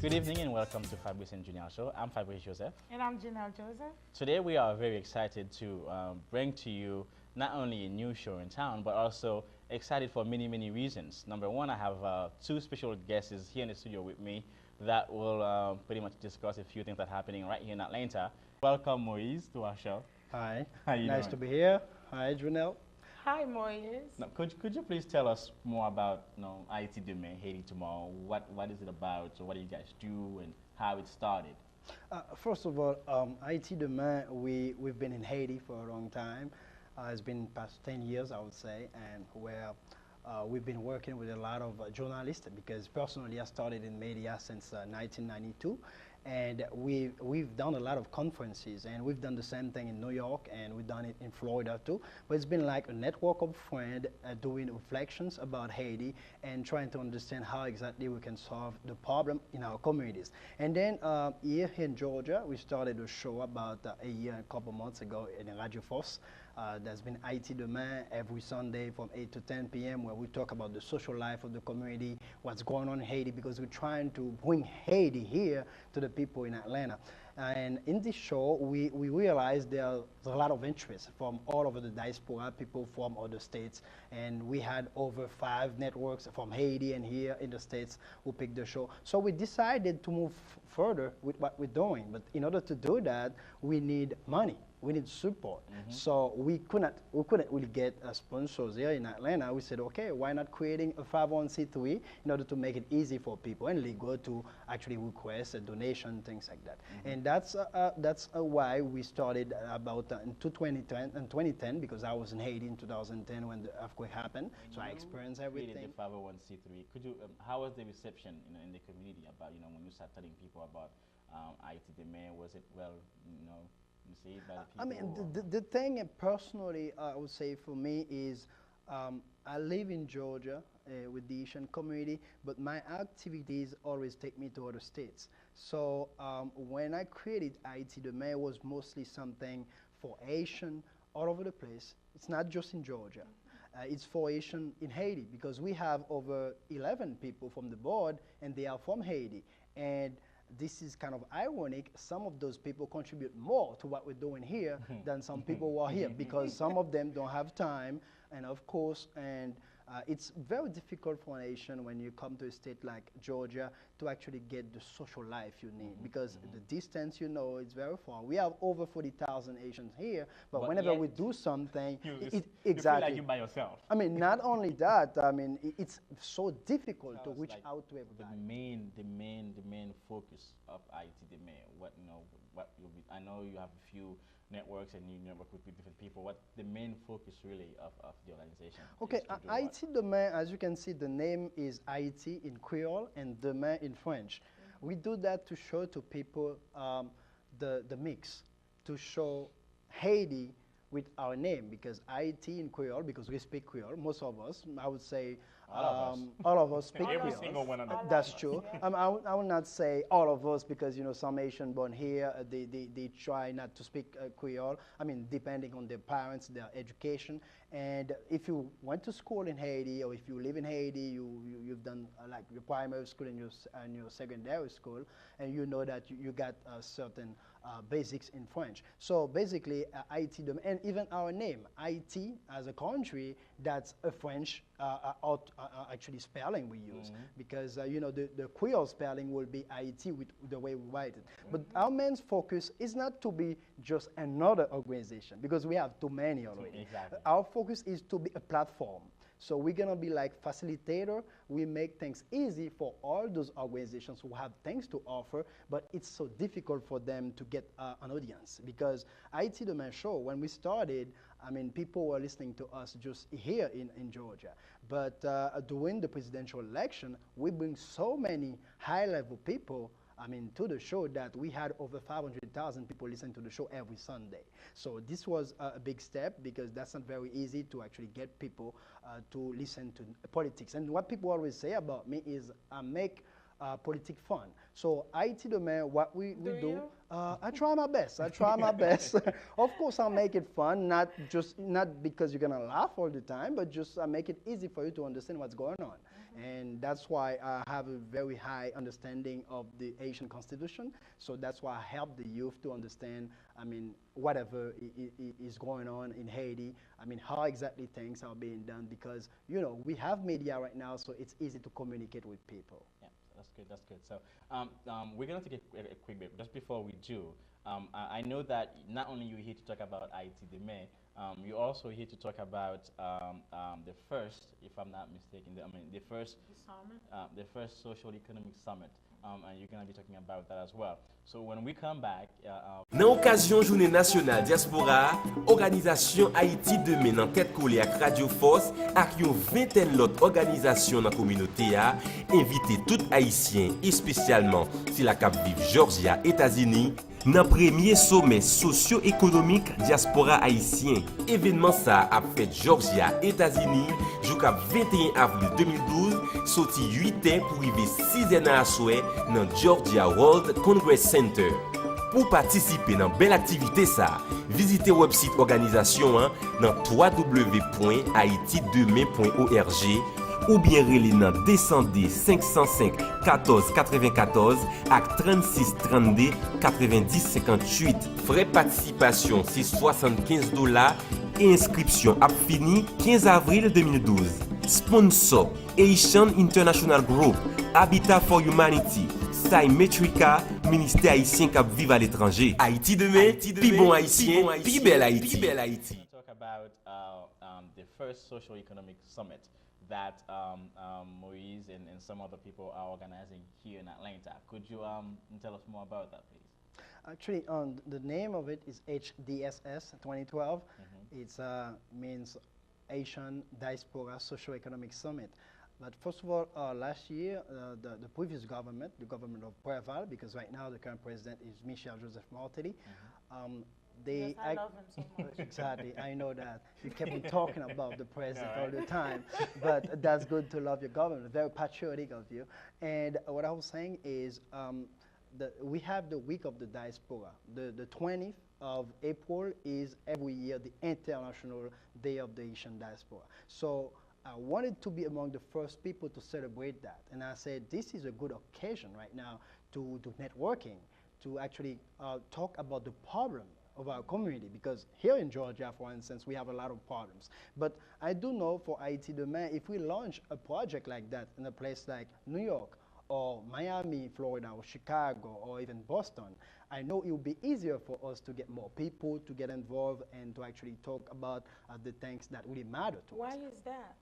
Good evening and welcome to Fabrice and Junelle Show. I'm Fabrice Joseph. And I'm Junelle Joseph. Today we are very excited to bring to you not only a new show in town, but also excited for many, many reasons. Number one, I have two special guests here in the studio with me that will pretty much discuss a few things that are happening right here in Atlanta. Welcome, Moise, to our show. Hi. How you Nice doing? to be here. Hi, Junelle. Hi, Moise. Now, could you please tell us more about Haiti Demain, Haiti Tomorrow? What is it about? So what do you guys do and how it started? First of all, Haiti Demain, we've been in Haiti for a long time. It's been past 10 years, I would say, and where we've been working with a lot of journalists because personally I started in media since 1992. And we've done a lot of conferences, and we've done the same thing in New York, and we've done it in Florida too. But it's been like a network of friends doing reflections about Haiti and trying to understand how exactly we can solve the problem in our communities. And then here in Georgia, we started a show about a year and a couple months ago in Radio Force. There's been Haiti Demain every Sunday from 8 to 10 p.m. where we talk about the social life of the community, what's going on in Haiti, because we're trying to bring Haiti here to the people in Atlanta. And in this show, we realized there's a lot of interest from all over the diaspora, people from other states. And we had over 5 networks from Haiti and here in the States who picked the show. So we decided to move further with what we're doing. But in order to do that, we need money. We need support. So we couldn't really get sponsors here in Atlanta. We said, okay, why not creating a 501c3 in order to make it easy for people and legal to actually request a donation, things like that. And that's why we started about in 2010, because I was in Haiti in 2010 when the earthquake happened. So I experienced everything. Created the 501c3. Could you? How was the reception in the community about when you started telling people about Haiti Demain? Was it well received by the people? I mean, the thing personally, I would say for me is I live in Georgia with the Haitian community, but my activities always take me to other states. So when I created Haiti Demain, it was mostly something for Haitian all over the place. It's not just in Georgia. It's for Haitian in Haiti because we have over 11 people from the board and they are from Haiti. And this is kind of ironic. Some of those people contribute more to what we're doing here than some people who are here because some of them don't have time. And of course, it's very difficult for a nation when you come to a state like Georgia to actually get the social life you need because the distance, it's very far. We have over 40,000 Asians here, but whenever we do something, you exactly. feel like you're by yourself. I mean, not only that, I mean, it's so difficult to reach out to everybody. The main focus of IT Demain. I know you have a few networks and you network with different people. What the main focus really of the organization? Okay, IT Demain, as you can see, the name is IT in Creole and Demain in French. We do that to show to people the mix, to show Haiti with our name, because IT in Creole, because we speak Creole, most of us, I would say, all of us speak Every Creole. single one of them. That's true. I will not say all of us because some Asian born here they try not to speak Creole. I mean, depending on their parents, their education. And if you went to school in Haiti or if you live in Haiti, you've done like your primary school and your secondary school, and you know that you got certain basics in French. So basically, IT, and even our name, IT as a country, that's a French actually spelling we use because the Creole spelling will be IT with the way we write it. But our main focus is not to be just another organization because we have too many already. Exactly. Our focus is to be a platform. So we're gonna be like facilitator. We make things easy for all those organizations who have things to offer, but it's so difficult for them to get an audience because IT Demain Show, when we started, I mean, people were listening to us just here in Georgia. But during the presidential election, we bring so many high-level people to the show that we had over 500,000 people listen to the show every Sunday. So this was a big step because that's not very easy to actually get people to listen to politics. And what people always say about me is I make politic fund. So Haiti Demain, what we Do do, you? I try my best. I try my best. Of course, I'll make it fun, not because you're gonna laugh all the time, but just I make it easy for you to understand what's going on. And that's why I have a very high understanding of the Haitian Constitution. So that's why I help the youth to understand, I mean, whatever is going on in Haiti. I mean, how exactly things are being done because, you know, we have media right now, so it's easy to communicate with people. Yeah, that's good. That's good. So we're gonna take a quick break. Just before we do, I know that not only you're here to talk about Haiti Demain, you're also here to talk about the first, if I'm not mistaken, the first social economic summit, and you're gonna be talking about that as well. So when we come back, Dans l'occasion Journée nationale Diaspora, organisation Haïti Demain en tête collée avec Radio Force ak yon vingtaine l'autre organisation dans la communauté a invité tout haïtien et spécialement si la cap vive Georgia, États-Unis dans premier sommet socio-économique diaspora haïtien. Événement ça a fait Georgia, États-Unis, jusqu'à 21 avril 2012, sorti 8 ans pour arriver 6 ans à souhait dans Georgia World Congress Center. Pour participer dans belle activité ça, visitez website organisation dans www.haitidemain.org ou bien relé dans 200D 505 14 94 ak 36 32 90 58. Frais participation c'est $75 et inscription a fini 15 avril 2012. Sponsor Haitian International Group, Habitat for Humanity, Metrica, ministère haïtien qui vit à l'étranger. Haïti demain, pi bon haïtien, pi bel Haïti. talk about the first socio-economic summit that Moise and some other people are organizing here in Atlanta. Could you tell us more about that, please? Actually, the name of it is HDSS 2012. It means Haitian Diaspora Socioeconomic Summit. But first of all, last year, the previous government, the government of Preval, because right now the current president is Michel Joseph Martelly, Yes, I love him so much. Exactly, I know that. You kept on talking about the president all the time, but that's good to love your government, very patriotic of you. And what I was saying is we have the week of the diaspora. The 20th of April is every year the International Day of the Haitian Diaspora. So I wanted to be among the first people to celebrate that. And I said, this is a good occasion right now to do networking, to actually talk about the problem of our community, because here in Georgia, for instance, we have a lot of problems. But I do know for Haiti Demain, if we launch a project like that in a place like New York or Miami, Florida, or Chicago, or even Boston, I know it will be easier for us to get more people to get involved and to actually talk about the things that really matter to us. Why is that?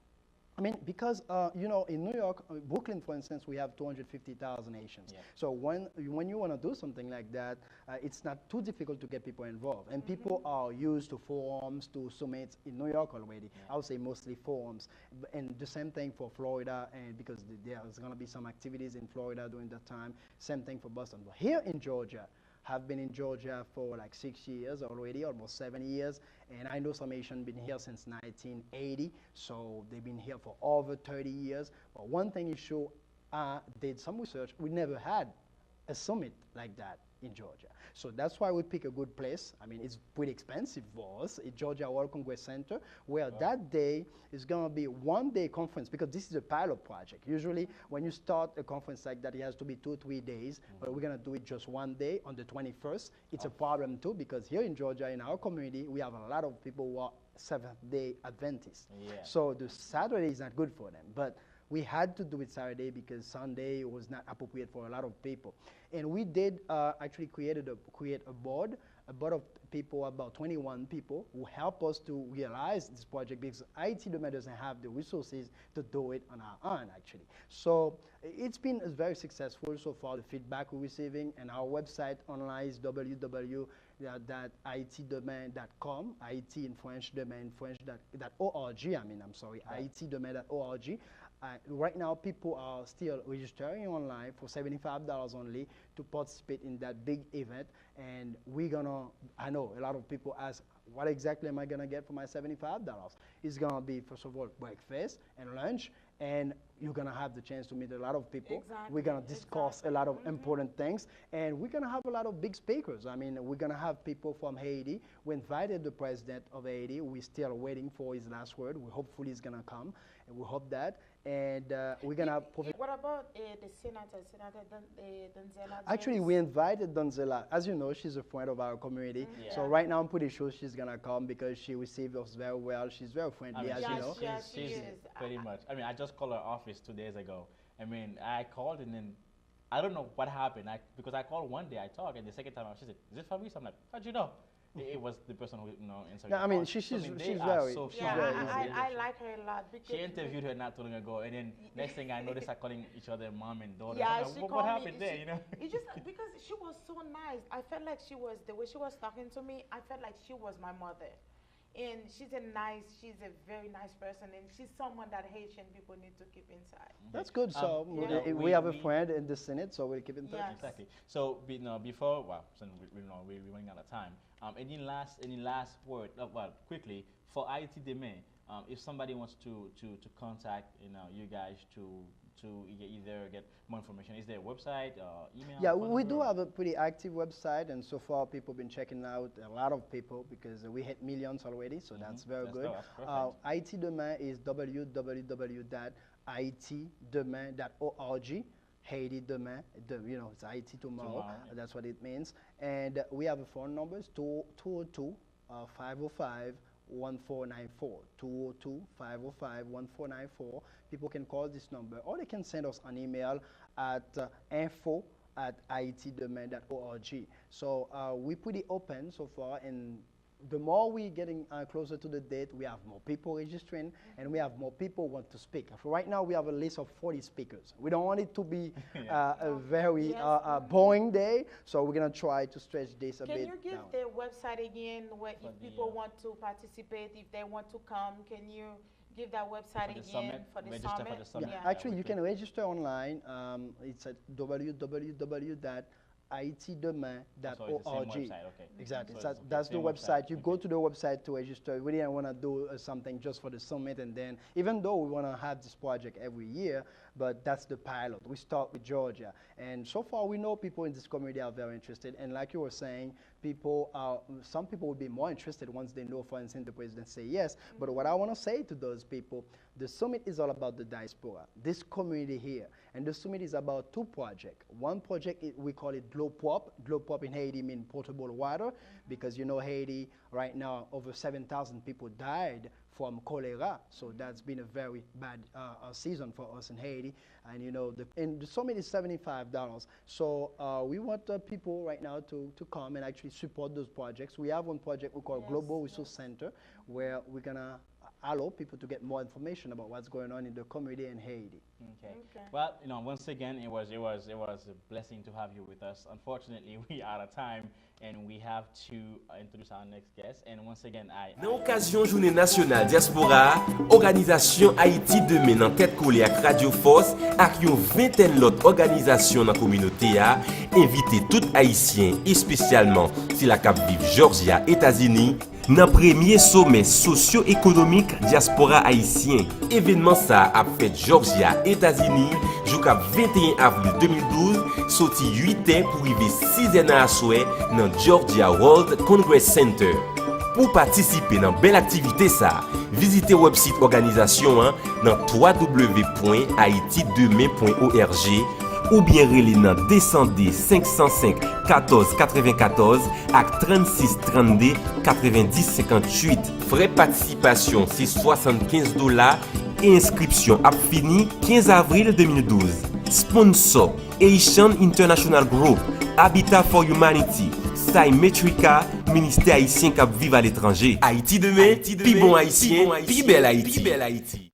I mean, because, you know, in New York, Brooklyn, for instance, we have 250,000 Haitians. Yeah. So when you want to do something like that, it's not too difficult to get people involved. And people are used to forums, to summits in New York already. I would say mostly forums. And the same thing for Florida, and because there's going to be some activities in Florida during that time. Same thing for Boston. But here in Georgia, have been in Georgia for like 6 years already, almost 7 years. And I know some Haitians been here since 1980, so they've been here for over 30 years. But one thing is sure, I did some research, we never had a summit like that in Georgia. So that's why we pick a good place. I mean, it's pretty expensive for us, at Georgia World Congress Center, where that day is gonna be 1 day conference, because this is a pilot project. Usually when you start a conference like that, it has to be 2 or 3 days, but we're gonna do it just 1 day on the 21st. It's a problem too, because here in Georgia, in our community, we have a lot of people who are Seventh-day Adventists. Yeah. So the Saturday is not good for them. But we had to do it Saturday because Sunday was not appropriate for a lot of people. And we did actually create a board of people, about 21 people, who help us to realize this project, because Haiti Demain doesn't have the resources to do it on our own, actually. So it's been very successful so far, the feedback we're receiving, and our website online is www.haitidemain.com, Haiti in French, Demain French.org, haitidemain.org. Right now, people are still registering online for $75 only to participate in that big event. And I know a lot of people ask, what exactly am I gonna get for my $75? It's gonna be, first of all, breakfast and lunch and you're gonna have the chance to meet a lot of people. Exactly, We're gonna discuss a lot of important things, and we're gonna have a lot of big speakers. I mean, we're gonna have people from Haiti. We invited the president of Haiti. We're still waiting for his last word. Hopefully he's gonna come, and we hope that. And we're gonna. What about the senator, Donzella? Actually, we invited Donzella. As you know, she's a friend of our community. So right now, I'm pretty sure she's gonna come because she received us very well. She's very friendly, as you know. She's pretty much. I mean, I just called her office 2 days ago. I mean, I called and then I don't know what happened. Because I called one day, I talked, and the second time she said, "Is it Fabrice?" I'm like, "How'd you know?" It was the person who answered. Yeah, I mean, she's very. I like her a lot. She interviewed her not too long ago, and then next thing I know, they start calling each other mom and daughter. Yeah, like, what happened there? It's just because she was so nice. I felt like she was the way she was talking to me. I felt like she was my mother, and she's a very nice person, and she's someone that Haitian people need to keep inside. That's good. So we have a friend in the Senate, so we'll keep in touch. Yes. Exactly. So before, since we're running out of time. Any last word? Quickly for Haiti demain. If somebody wants to contact you guys to either get more information, is there a website, email? Yeah, we do have a pretty active website, and so far people have been checking out, a lot of people, because we hit millions already, so that's very good. Haiti demain is www.haitidemain.org. Haiti demain, it's Haiti tomorrow. That's what it means. And we have a phone numbers 202-505-1494. 202-505-1494. People can call this number, or they can send us an email at info@haitidemain.org. So we're pretty open so far, and the more we're getting closer to the date, we have more people registering, and we have more people want to speak. Right now, we have a list of 40 speakers. We don't want it to be a very boring day, so we're going to try to stretch this a bit. Can you give the website again, where if people want to participate, if they want to come, can you give that website again for the summit? Yeah. Actually, you can register online. It's at www.haitidemain.org. Exactly. So that's the website. You go to the website to register. We didn't want to do something just for the summit, and then, even though we want to have this project every year, but that's the pilot. We start with Georgia. And so far, we know people in this community are very interested. And like you were saying, some people would be more interested once they know, for instance, the president say yes. But what I want to say to those people, the summit is all about the diaspora, this community here. And the summit is about two projects. One project, we call it Glow Pop. Glow Pop in Haiti means potable water, because Haiti right now, over 7,000 people died from cholera. So that's been a very bad season for us in Haiti. And the summit is $75. So we want people right now to come and actually support those projects. We have one project we call Global Resource Center, where we're gonna allow people to get more information about what's going on in the community in Haiti. Okay. Well, once again, it was a blessing to have you with us. Unfortunately, we are out of time, and we have to introduce our next guest. And once again, dans l'occasion Journée nationale Diaspora, organisation Haïti demain dans tête collée avec Radio Force, avec une vingtaine d'autres organisations dans la communauté, invité tout Haïtien, et spécialement si la cap vive Georgia, États-Unis, dans premier sommet socio-économique diaspora haïtien. Événement ça a fait Georgia, États-Unis, jusqu'à 21 avril 2012, sorti 8 pour arriver 6 à souhait dans Georgia World Congress Center. Pour participer dans belle activité ça, visitez le website organisation dans www.haitidemain.org ou bien relais dans 200D 505 14 94 ak 36 32 90 58. Frais participation c'est $75 et inscription a fini 15 avril 2012. Sponsor Haitian International Group, Habitat for Humanity, Metrica, ministère haïtien qui vivent à l'étranger. Haïti demain, pi bon haïtien, pi bel Haïti.